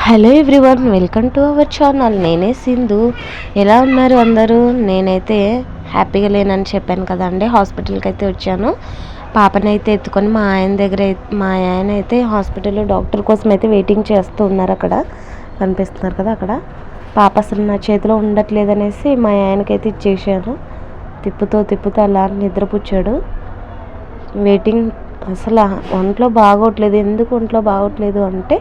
Hello everyone, welcome to our channel. నేనే సింధు. ఎలా ఉన్నారు అందరూ? నేనైతే హ్యాపీగా లేనని చెప్పాను కదండి. హాస్పిటల్కి అయితే వచ్చాను. పాపనైతే ఎత్తుకొని మా ఆయన అయితే హాస్పిటల్లో డాక్టర్ కోసం అయితే వెయిటింగ్ చేస్తూ ఉన్నారు. అక్కడ కనిపిస్తున్నారు కదా, అక్కడ పాప అసలు నా చేతిలో ఉండట్లేదనేసి మా ఆయనకైతే ఇచ్చేసాను. తిప్పుతూ అలా నిద్రపుచ్చాడు. వెయిటింగ్. అసలు ఒంట్లో బాగోట్లేదు. ఎందుకు ఒంట్లో బాగోట్లేదు అంటే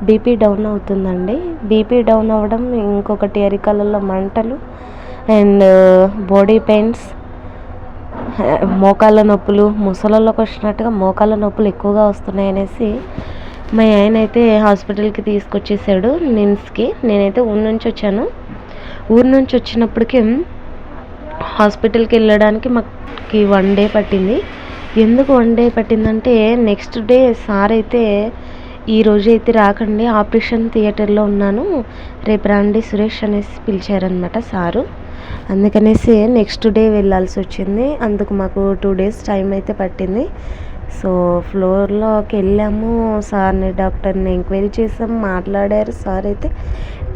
బీపీ డౌన్ అవుతుందండి. బీపీ డౌన్ అవ్వడం, ఇంకొకటి అరికాలలో మంటలు అండ్ బాడీ పెయిన్స్, మోకాళ్ళ నొప్పులు, ముసలలోకి వచ్చినట్టుగా మోకాళ్ళ నొప్పులు ఎక్కువగా వస్తున్నాయి అనేసి మా ఆయన అయితే హాస్పిటల్కి తీసుకొచ్చేసాడు, నిమ్స్కి. నేనైతే ఊరు నుంచి వచ్చాను. ఊరు నుంచి వచ్చినప్పటికీ హాస్పిటల్కి వెళ్ళడానికి మాకు 1 డే పట్టింది. ఎందుకు 1 డే పట్టిందంటే, నెక్స్ట్ డే సార్ అయితే ఈరోజు అయితే రాకండి, ఆపరేషన్ థియేటర్లో ఉన్నాను, రేపు రండి సురేష్ అనేసి పిలిచారనమాట సారు. అందుకనేసి నెక్స్ట్ డే వెళ్ళాల్సి వచ్చింది. అందుకు మాకు 2 days టైం అయితే పట్టింది. సో ఫ్లోర్లోకి వెళ్ళాము, సార్ని డాక్టర్ని ఎంక్వైరీ చేసాం, మాట్లాడారు. సార్ అయితే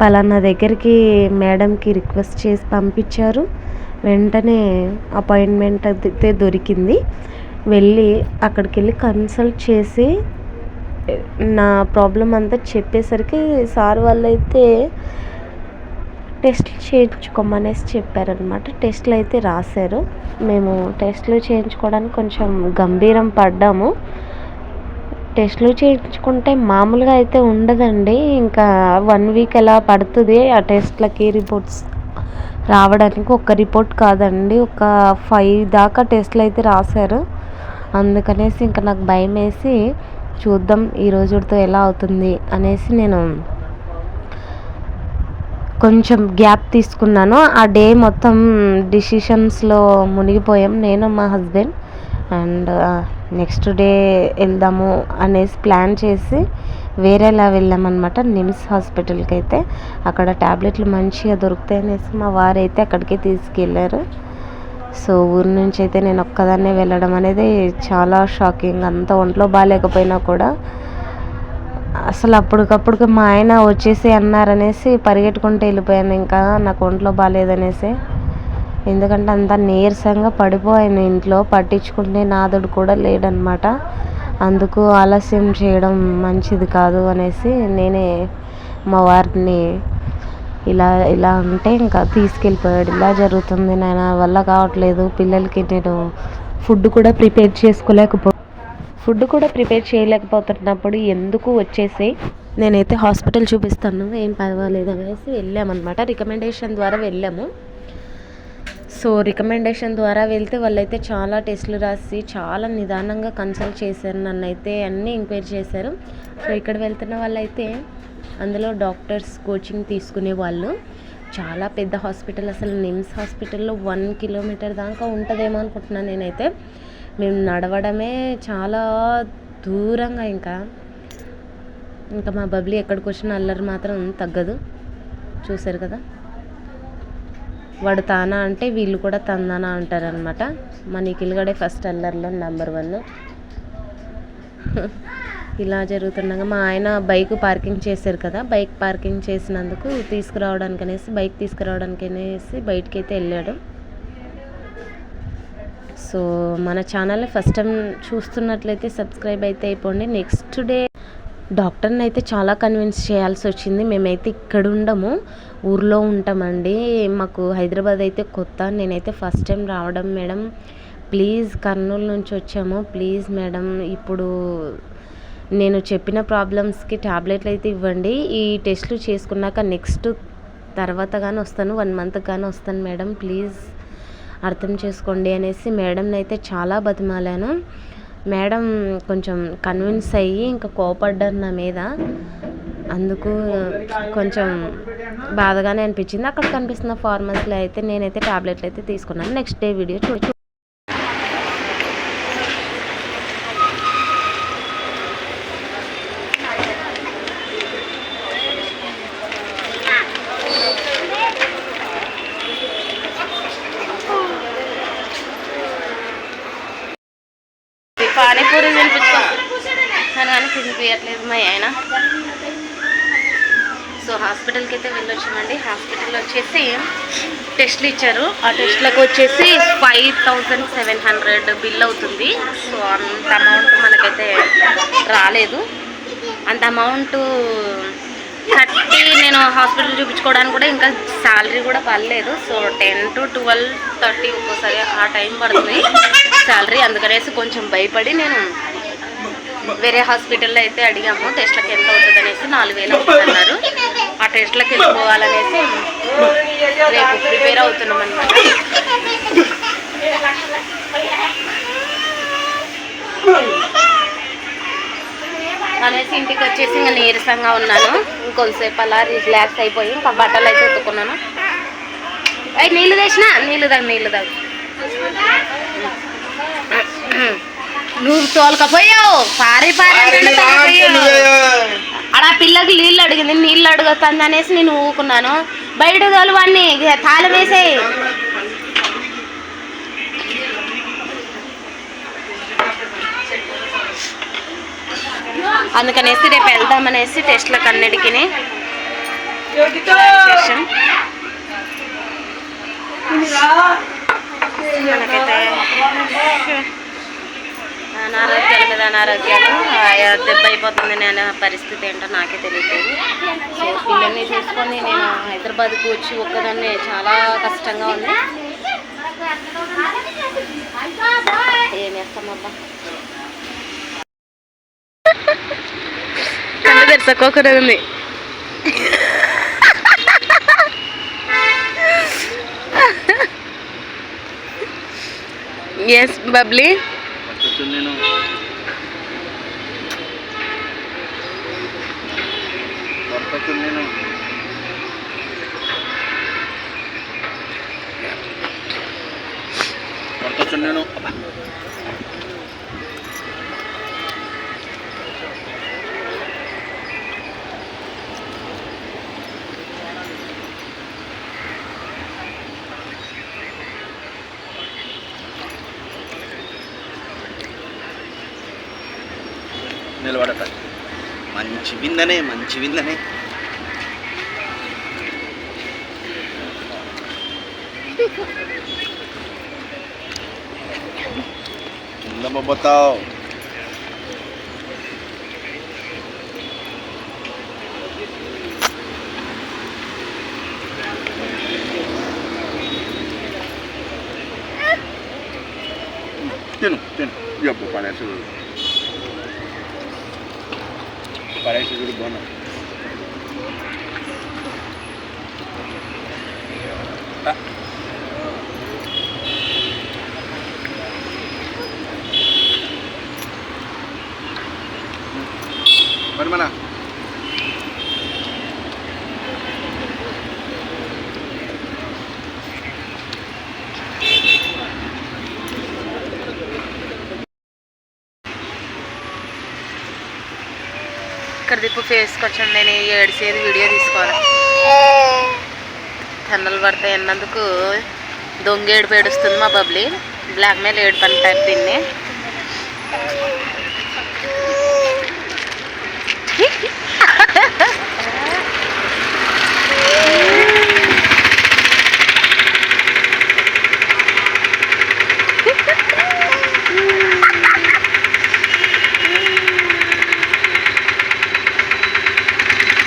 పలానా దగ్గరికి మేడంకి రిక్వెస్ట్ చేసి పంపించారు. వెంటనే అపాయింట్మెంట్ అయితే దొరికింది. అక్కడికి వెళ్ళి కన్సల్ట్ చేసి నా ప్రాబ్లం అంతా చెప్పేసరికి సార్ వాళ్ళైతే టెస్ట్లు చేయించుకోమనేసి చెప్పారనమాట. టెస్ట్లు అయితే రాశారు. మేము టెస్ట్లు చేయించుకోవడానికి కొంచెం గంభీరం పడ్డాము. టెస్ట్లు చేయించుకుంటే మామూలుగా అయితే ఉండదండి. ఇంకా 1 week ఎలా పడుతుంది ఆ టెస్ట్లకి రిపోర్ట్స్ రావడానికి. ఒక రిపోర్ట్ కాదండి, ఒక 5 దాకా టెస్ట్లు అయితే రాశారు. అందుకనేసి ఇంకా నాకు భయం వేసి చూద్దాం ఈ రోజుతో ఎలా అవుతుంది అనేసి నేను కొంచెం గ్యాప్ తీసుకున్నాను. ఆ డే మొత్తం డిసిషన్స్లో మునిగిపోయాం, నేను మా హస్బెండ్. అండ్ నెక్స్ట్ డే వెళ్దాము అనేసి ప్లాన్ చేసి వేరేలా వెళ్ళామన్నమాట, నిమ్స్ హాస్పిటల్కి. అయితే అక్కడ ట్యాబ్లెట్లు మంచిగా దొరుకుతాయి అనేసి మా వారైతే అక్కడికి తీసుకెళ్ళారు. సో ఊరి నుంచి అయితే నేను ఒక్కదాన్నే వెళ్ళడం అనేది చాలా షాకింగ్. అంత ఒంట్లో బాగాలేకపోయినా కూడా అసలు అప్పటికప్పుడు మా ఆయన వచ్చేసి అన్నారనేసి పరిగెట్టుకుంటూ వెళ్ళిపోయాను. ఇంకా నాకు ఒంట్లో బాగాలేదనేసి, ఎందుకంటే అంత నీరసంగా పడిపోయాను ఇంట్లో. పట్టించుకునే నాదుడు కూడా లేడనమాట. అందుకు ఆలస్యం చేయడం మంచిది కాదు అనేసి నేనే మా వారిని ఇలా అంటే ఇంకా తీసుకెళ్ళిపోయాడు. ఇలా జరుగుతుంది, నా వల్ల కావట్లేదు, పిల్లలకి నేను ఫుడ్ కూడా ప్రిపేర్ చేయలేకపోతున్నప్పుడు ఎందుకు వచ్చేసి నేనైతే హాస్పిటల్ చూపిస్తాను, ఏం పర్వాలేదు అనేసి వెళ్ళామన్నమాట. రికమెండేషన్ ద్వారా వెళ్ళాము. సో రికమెండేషన్ ద్వారా వెళ్తే వాళ్ళైతే చాలా టెస్టులు రాసి చాలా నిదానంగా కన్సల్ట్ చేశారు. నన్ను అయితే అన్నీ ఎంక్వైరీ చేశారు. సో ఇక్కడ వెళ్తున్న వాళ్ళైతే అందులో డాక్టర్స్ కోచింగ్ తీసుకునే వాళ్ళు. చాలా పెద్ద హాస్పిటల్, అసలు నిమ్స్ హాస్పిటల్లో 1 kilometer దాకా ఉంటుందేమో అనుకుంటున్నాను నేనైతే. మేము నడవడమే చాలా దూరంగా. ఇంకా మా బబ్లీ ఎక్కడికి వచ్చిన అల్లరి మాత్రం తగ్గదు. చూశారు కదా, వాడు తానా అంటే వీళ్ళు కూడా తందానా అంటారనమాట. మా నిఖిల్గడే ఫస్ట్ అల్లరిలో నెంబర్ 1. ఇలా జరుగుతుండగా మా ఆయన బైక్ పార్కింగ్ చేశారు కదా, బైక్ పార్కింగ్ చేసినందుకు బైక్ తీసుకురావడానికి అనేసి బయటికి అయితే వెళ్ళాడు. సో మన ఛానల్ని ఫస్ట్ టైం చూస్తున్నట్లయితే సబ్స్క్రైబ్ అయితే అయిపోండి. నెక్స్ట్ డే డాక్టర్ని అయితే చాలా కన్విన్స్ చేయాల్సి వచ్చింది. మేమైతే ఇక్కడ ఉండము, ఊర్లో ఉంటామండి. మాకు హైదరాబాద్ అయితే కొత్త. నేనైతే ఫస్ట్ టైం రావడం. మేడం ప్లీజ్, కర్నూలు నుంచి వచ్చాము, ప్లీజ్ మేడం ఇప్పుడు నేను చెప్పిన ప్రాబ్లమ్స్కి ట్యాబ్లెట్లు అయితే ఇవ్వండి. ఈ టెస్ట్లు చేసుకున్నాక నెక్స్ట్ తర్వాత కానీ వస్తాను, 1 month కానీ వస్తాను మేడం, ప్లీజ్ అర్థం చేసుకోండి అనేసి మేడంని అయితే చాలా బతిమాలాను. మేడం కొంచెం కన్విన్స్ అయ్యి ఇంకా కోపడ్డారు నా మీద. అందుకు కొంచెం బాధగానే అనిపించింది. అక్కడ కనిపిస్తున్న ఫార్మసీలో అయితే నేనైతే ట్యాబ్లెట్లు అయితే తీసుకున్నాను. నెక్స్ట్ డే వీడియో పానీపూరి తినిపించుకో కానీ తినిపించట్లేదు మా ఆయన. సో హాస్పిటల్కి అయితే వెళ్ళొచ్చామండి. హాస్పిటల్ వచ్చేసి టెస్ట్లు ఇచ్చారు. ఆ టెస్ట్లకు వచ్చేసి 5700 బిల్ అవుతుంది. సో అంత అమౌంట్ మనకైతే రాలేదు. అంత అమౌంట్ కట్టి నేను హాస్పిటల్ చూపించుకోవడానికి కూడా ఇంకా శాలరీ కూడా పడలేదు. సో 10 to 12, 30 ఒక్కోసారి ఆ టైం పడుతుంది శాలరీ. అందుకనేసి కొంచెం భయపడి నేను వేరే హాస్పిటల్లో అయితే అడిగాము టెస్ట్లకు ఎంత అవుతుంది అనేసి. 4000 అవుతుందన్నారు. ఆ టెస్ట్లకు వెళ్ళిపోవాలనేసి రేపు ప్రిపేర్ అవుతున్నాం అన్నమాట. అనేసి ఇంటికి వచ్చేసి ఇంకా నీరసంగా ఉన్నాను. ఇంకొంతసేపు అలా రిలాక్స్ అయిపోయి ఇంకా బట్టలు అయితే ఉతుకున్నాను. అవి నీళ్ళు తెచ్చినా నీళ్ళు తాగు నువ్వు తోలకపోయావు. పారి అలా పిల్లకి నీళ్ళు అడిగింది, నీళ్ళు అడుగుతుంది అనేసి నేను ఊకున్నాను. బయట తోలువాన్ని తాళం వేసేయి. అందుకనేసి రేపు వెళ్దామనేసి టెస్ట్లకు అన్నిటికీ మనకైతే అనారోగ్యాల మీద అనారోగ్యాలు దెబ్బ అయిపోతుంది. నేను పరిస్థితి ఏంటో నాకే తెలియలేదు. సో పిల్లల్ని చూసుకొని నేను హైదరాబాద్కి వచ్చి ఒక్కదాన్ని చాలా కష్టంగా ఉంది. ఏం చేస్తామబ్బా. కళ్ళు తెరుచుకోకుండా ఉంది. ఎస్ బబ్లీ. నిలబడట మంచి విందనే కింద బొబ్బతావు. తిను చెప్పు parece tudo bom. Ah. Mana? ఇక్కడ దిప్పు ఫేస్కి వచ్చాను. నేను ఏడిసేది వీడియో తీసుకోవాలి. కన్నులు పడతాయి అన్నందుకు దొంగ ఏడుపు ఏడుస్తుంది మా బబ్లీ. బ్లాక్ మెయిల్ ఏడుపు అంటారు దీన్ని.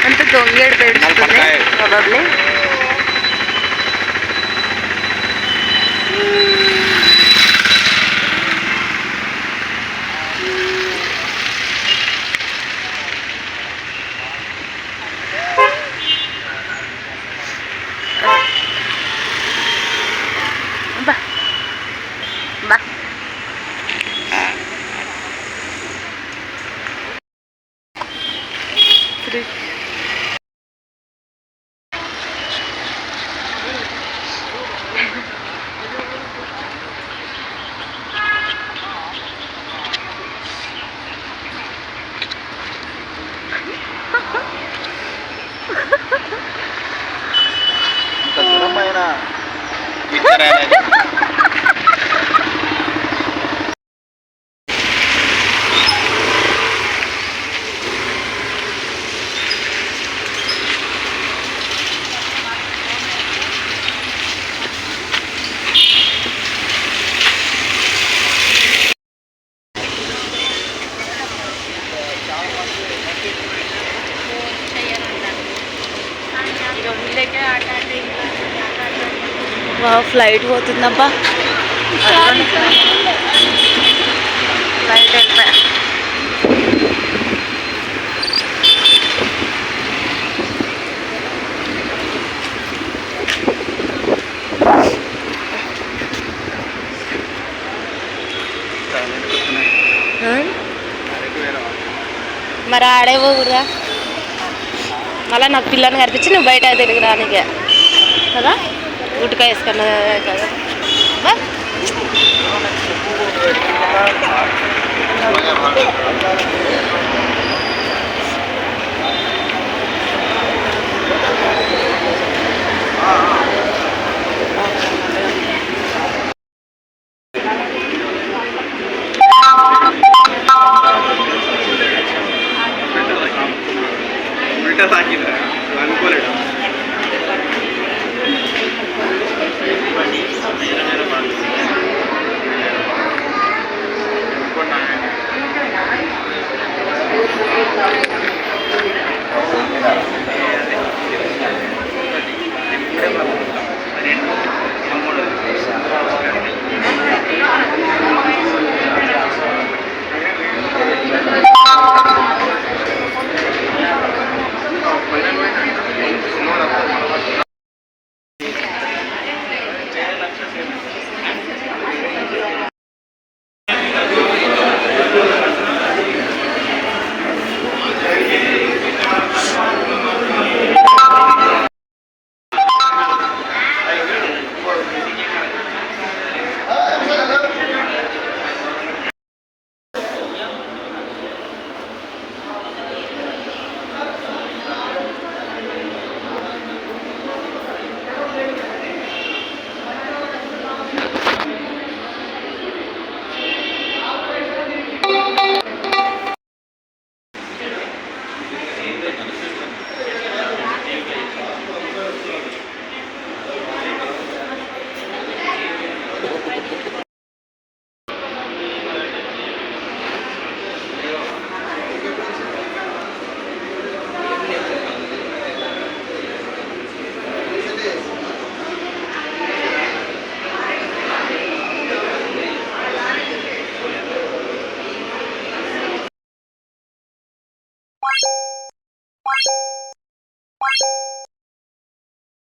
అంత దొంగేడు పెడుతుంది బబ్లీ. బా ఫ్లైట్ పోతుందబ్బా. ఫ్లైట్ వెళ్ళిపోయా. మరి ఆడే పోకూడదా? మళ్ళీ నాకు పిల్లని కనిపించి నువ్వు బయట తిరిగి రానికే కదా, గుట్టుక వేసుకున్నా కదా. అనుకోలేడు.